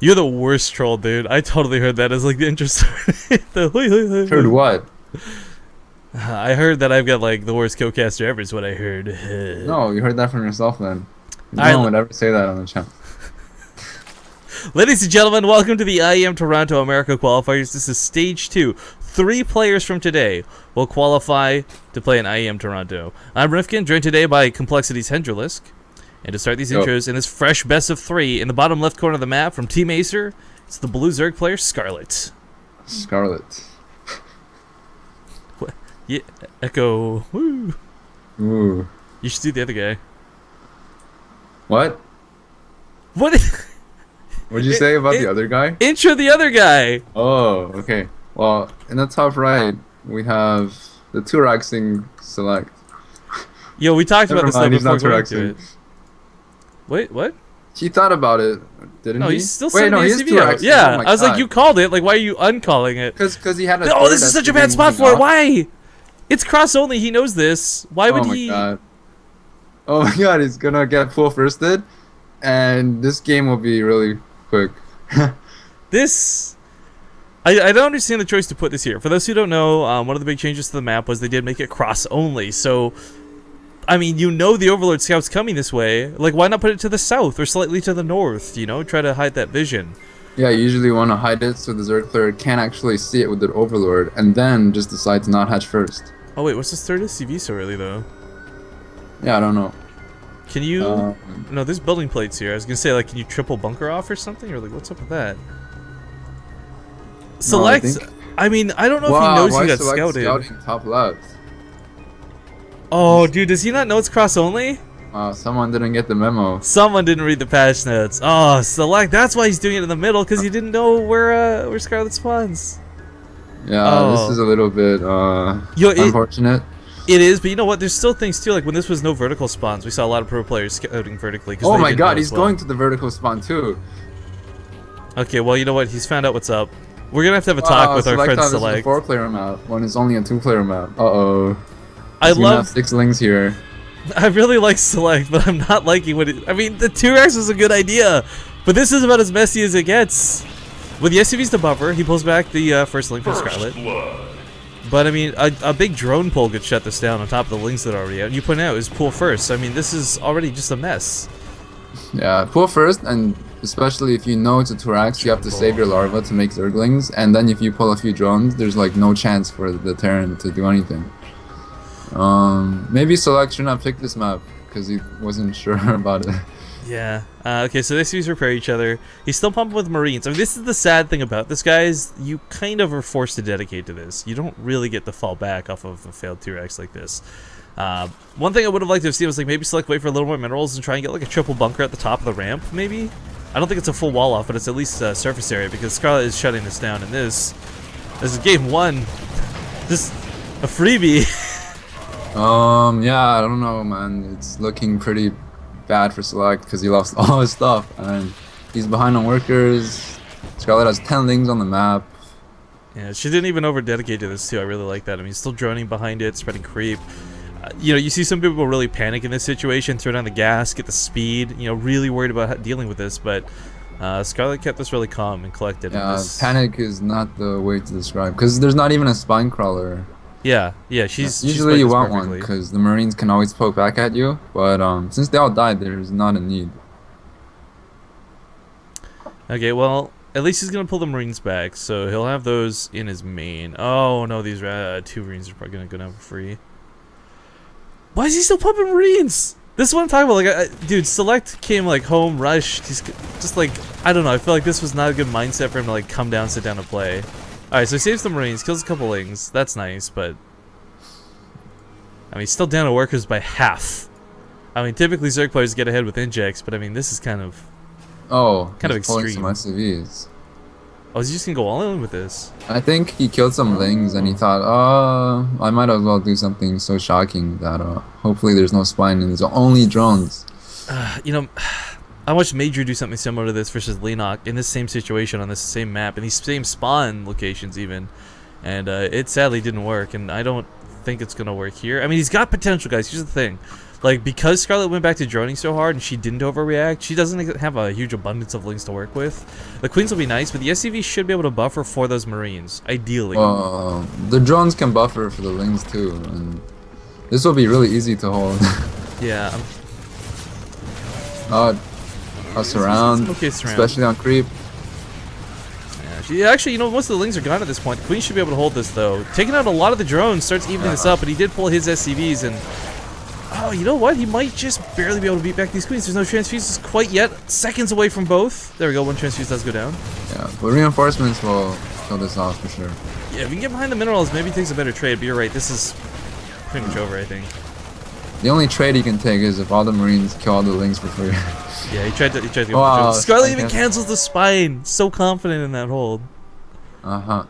You're the worst troll, dude. I totally heard that as like the intro story. Heard what? I heard that I've got like the worst co-caster ever is what I heard. No, you heard that from yourself then. No I- one would ever say that on the channel. Ladies and gentlemen, welcome to the IEM Toronto America qualifiers. This is stage 2. 3 players from today will qualify to play in IEM Toronto. I'm Rifkin, joined today by Complexity's Hendrilisk. And to start these intros in this fresh best of 3, in the bottom left corner of the map from Team Acer, it's the blue Zerg player, Scarlett. Scarlett. Yeah, Echo. Woo. Ooh. You should see the other guy. What? What? What'd you say about the other guy? Intro the other guy. Oh, okay. Well, in the top right, we have the Turaxing SelecT. Yo, we talked about Never this mind, stuff he's not before going to Turaxing. it. Wait, what? He thought about it, didn't No, he? he's still Wait, sending no, me a he's CV out. Turaxing. Yeah, Oh my I was like, God. you called it. Like, why are you uncalling it? Because he had a Oh, this is such a bad spot for it. Why? It's cross only. He knows this. Why would he? God. Oh my god, he's gonna get full firsted, and this game will be really quick. This. I don't understand the choice to put this here. For those who don't know, one of the big changes to the map was they did make it cross only. So, I mean, you know the Overlord Scout's coming this way. Like, why not put it to the south or slightly to the north? You know, try to hide that vision. Yeah, you usually want to hide it so the Zerg player can't actually see it with the Overlord, and then just decide to not hatch first. Oh wait, what's this third SCV so early though? Yeah, I don't know. Can you? No, there's building plates here. I was gonna say, like, can you triple bunker off or something, or like, what's up with that? SelecT. I mean, I don't know if he knows why he got SelecT scouted. scouting top left? Oh, dude, does he not know it's cross only? Someone didn't get the memo. Someone didn't read the patch notes. Oh, SelecT. That's why he's doing it in the middle, because he didn't know where Scarlett spawns. Yeah, this is a little bit unfortunate. It is, but you know what? There's still things too. Like when this was no vertical spawns, we saw a lot of pro players scouting vertically. Oh my god, he's going to the vertical spawn too. Okay, well, you know what? He's found out what's up. We're gonna have to have a talk with our friend This is SelecT. a 4-player map when it's only a 2-player map. I love 6 links here. I really like SelecT, but I'm not liking what it. I mean, the 2x was a good idea, but this is about as messy as it gets. With the SCVs to buffer, he pulls back the first link from Scarlett. But I mean, a big drone pull could shut this down on top of the links that are already out. And you point out is pull first. So, I mean, this is already just a mess. Yeah, pull first, and especially if you know it's a Turax, you have to save your larva to make Zerglings, and then if you pull a few drones, there's like no chance for the Terran to do anything. Maybe SelecT should not pick this map because he wasn't sure about it. Yeah. Okay, so they SCVs repair each other. He's still pumping with Marines. I mean, this is the sad thing about this, guys. You kind of are forced to dedicate to this. You don't really get to fall back off of a failed T-Rex like this. One thing I would have liked to have seen was like maybe SelecT wait for a little more minerals and try and get like a triple bunker at the top of the ramp, maybe? I don't think it's a full wall off, but it's at least surface area because Scarlett is shutting this down. And this is game 1. Just a freebie. Yeah, I don't know, man. It's looking pretty bad for SelecT because he lost all his stuff and he's behind on workers. Scarlett has 10 links on the map. Yeah, she didn't even over dedicate to this too. I really like that. I mean, still droning behind it, spreading creep. You know, you see some people really panic in this situation, throw down the gas, get the speed. You know, really worried about dealing with this, but Scarlett kept this really calm and collected. Yeah, panic is not the way to describe because there's not even a spine crawler. Yeah, she's usually you want one because the Marines can always poke back at you, but since they all died, there's not a need. Okay, well, at least he's gonna pull the Marines back, so he'll have those in his main. Oh no, these 2 Marines are probably gonna go down for free. Why is he still pumping Marines? This is what I'm talking about. Like, dude, SelecT came like home, rushed. He's just like, I don't know. I feel like this was not a good mindset for him to like come down, sit down, and play. Alright, so he saves the Marines, kills a couple lings. That's nice, but I mean, he's still down to workers by half. I mean, typically Zerg players get ahead with injects, but I mean, this is kind of extreme. Some SCVs. Oh, is he just gonna go all in with this? I think he killed some lings and he thought, I might as well do something so shocking that hopefully there's no spine and there's only drones. You know, I watched Major do something similar to this versus Lenok in this same situation on this same map, in these same spawn locations even, and it sadly didn't work, and I don't think it's gonna work here. I mean, he's got potential, guys. Here's the thing. Like, because Scarlett went back to droning so hard and she didn't overreact, she doesn't have a huge abundance of lings to work with. The queens will be nice, but the SCV should be able to buffer for those marines, ideally. The drones can buffer for the lings too, and this will be really easy to hold. Yeah. A surround, Okay, surround. especially on creep. Yeah, actually, you know, most of the lings are gone at this point. The queen should be able to hold this, though. Taking out a lot of the drones starts evening this up, but he did pull his SCVs, and... Oh, you know what? He might just barely be able to beat back these queens. There's no transfuses quite yet. Seconds away from both. There we go. One transfuse does go down. Yeah, but reinforcements will kill this off for sure. Yeah, if we can get behind the minerals, maybe he takes a better trade, but you're right. This is pretty much over, I think. The only trade he can take is if all the marines kill all the lings for free. Yeah, he tried to go Wow, for Scarlett even cancels the spine. So confident in that hold. Uh-huh.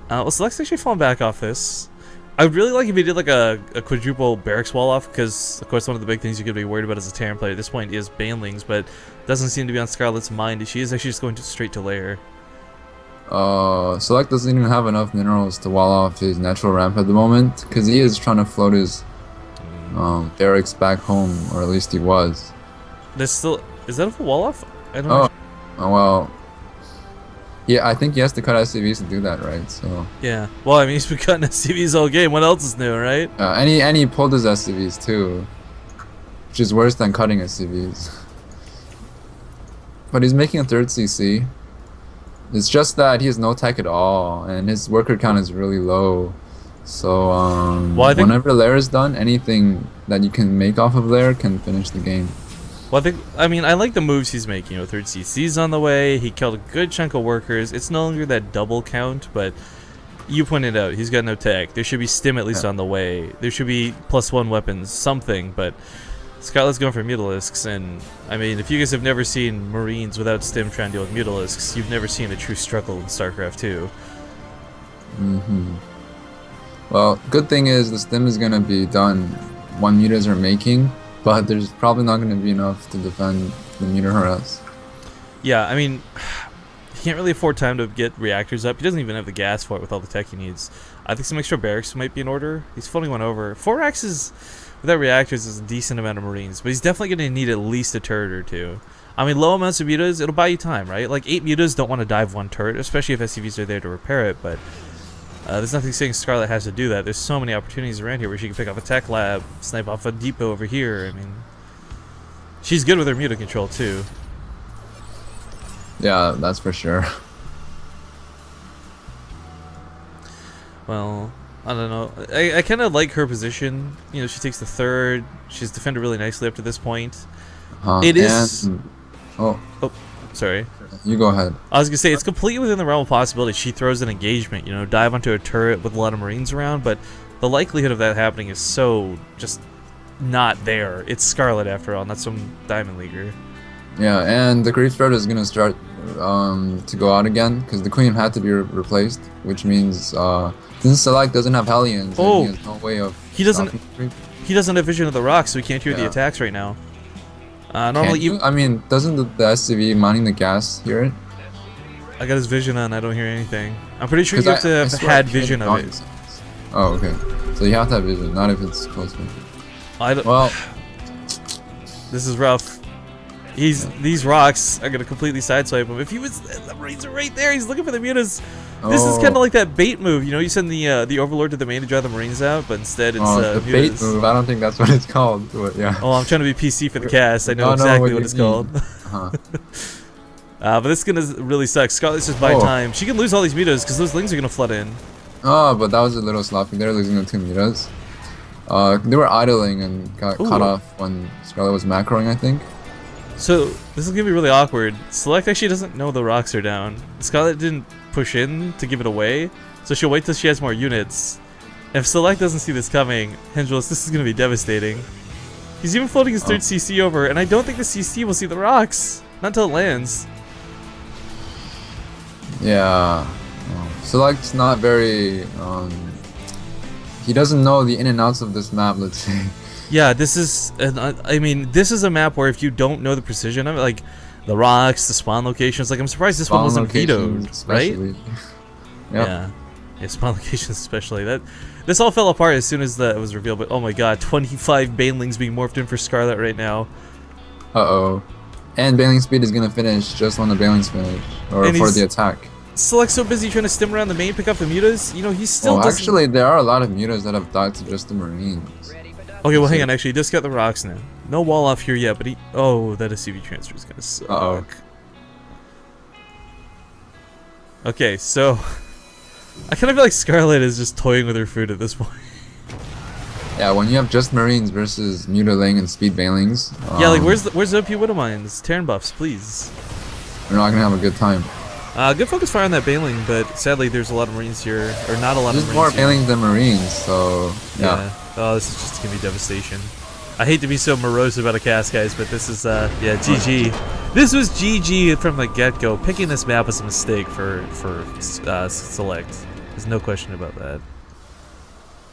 Well, SelecT's actually falling back off this. I would really like if he did like a quadruple barracks wall off, because of course one of the big things you could be worried about as a Terran player at this point is banelings, but doesn't seem to be on Scarlett's mind. She is actually just going straight to lair. SelecT doesn't even have enough minerals to wall off his natural ramp at the moment, because he is trying to float his barracks back home, or at least he was. There's still... Is that a full wall off? I don't Oh, know. well... Yeah, I think he has to cut SCVs to do that, right? So... Yeah. Well, I mean, he's been cutting SCVs all game. What else is new, right? And he pulled his SCVs too, which is worse than cutting SCVs. But he's making a third CC. It's just that he has no tech at all, and his worker count is really low. So well, I think, whenever lair is done, anything that you can make off of lair can finish the game. well, I mean, I like the moves he's making. You know, third CC's on the way. He killed a good chunk of workers. It's no longer that double count, but you pointed out he's got no tech. There should be stim at least on the way. There should be +1 weapons, something, but Scarlett's going for mutalisks, and I mean, if you guys have never seen Marines without stim trying to deal with mutalisks, you've never seen a true struggle in Starcraft 2. Well, good thing is the stim is gonna be done when mutas are making, but there's probably not gonna be enough to defend the muta harass. Yeah, I mean, he can't really afford time to get reactors up. He doesn't even have the gas for it with all the tech he needs. I think some extra barracks might be in order. He's floating one over. 4 axes without reactors is a decent amount of Marines, but he's definitely going to need at least a turret or two. I mean, low amounts of mutas, it'll buy you time, right? Like, 8 mutas don't want to dive 1 turret, especially if SCVs are there to repair it, but there's nothing saying Scarlett has to do that. There's so many opportunities around here where she can pick off a tech lab, snipe off a depot over here. I mean, she's good with her muta control, too. Yeah, that's for sure. Well, I don't know. I kind of like her position. You know, she takes the third. She's defended really nicely up to this point. It is... Oh, sorry. you go ahead. I was going to say, it's completely within the realm of possibility. She throws an engagement, you know, dive onto a turret with a lot of Marines around, but the likelihood of that happening is so just not there. It's Scarlett, after all, not some Diamond Leaguer. Yeah, and the creep spread is gonna start to go out again, because the queen had to be replaced, which means since SelecT doesn't have Hellions, he has no way of he doesn't creep. He doesn't have vision of the rocks, so he can't hear the attacks right now. Normally, you... I mean, doesn't the SCV mining the gas hear it? I got his vision on. I don't hear anything. I'm pretty sure you have to have had vision of it. Oh, okay. So you have to have vision, not if it's close to. Well, this is rough. These rocks are gonna completely sideswipe him. If he was, the Marines are right there. He's looking for the mutas. This is kind of like that bait move. You know, you send the Overlord to the main to draw the Marines out, but instead it's the mutas. bait move. I don't think that's what it's called. But yeah. Oh, I'm trying to be PC for the cast. I know exactly what it's called. But this is gonna really suck. Scarlett's just buying time. She can lose all these mutas because those lings are gonna flood in. Oh, but that was a little sloppy. They're losing the 2 mutas. They were idling and got cut off when Scarlett was macroing, I think. So this is gonna be really awkward. SelecT actually doesn't know the rocks are down. Scarlett didn't push in to give it away, so she'll wait till she has more units. If SelecT doesn't see this coming, Hendrils, this is gonna be devastating. He's even floating his third CC over, and I don't think the CC will see the rocks. Not until it lands. Yeah. SelecT's not very... he doesn't know the in and outs of this map, let's say. Yeah, this is... I mean, this is a map where if you don't know the precision of it, like the rocks, the spawn locations, like I'm surprised this one wasn't vetoed, right? Yep. Yeah. Yeah, spawn locations especially. This all fell apart as soon as that was revealed. But oh my god, 25 banelings being morphed in for Scarlett right now. Uh-oh. And bailing speed is gonna finish just when the bailings finish, or And for the attack. SelecT's so busy trying to stim around the main, pick up the mutas. You know, he's still doesn't... actually, there are a lot of mutas that have died to just the marines. Okay, well, hang on. Actually, he just got the rocks now. No wall off here yet, but he... Oh, that SCV transfer is gonna suck. Uh-oh. Okay, so... I kind of feel like Scarlett is just toying with her food at this point. Yeah, when you have just marines versus mutilating and speed bailings... yeah, like, where's the OP Widow Mines? Terran buffs, please. We're not gonna have a good time. Good focus fire on that bailing, but sadly there's a lot of marines here, or not a lot of marines. There's more bailings than marines, so yeah. Oh, this is just gonna be devastation. I hate to be so morose about a cast, guys, but this is yeah, GG. This was GG from the get-go. Picking this map was a mistake for SelecT. There's no question about that.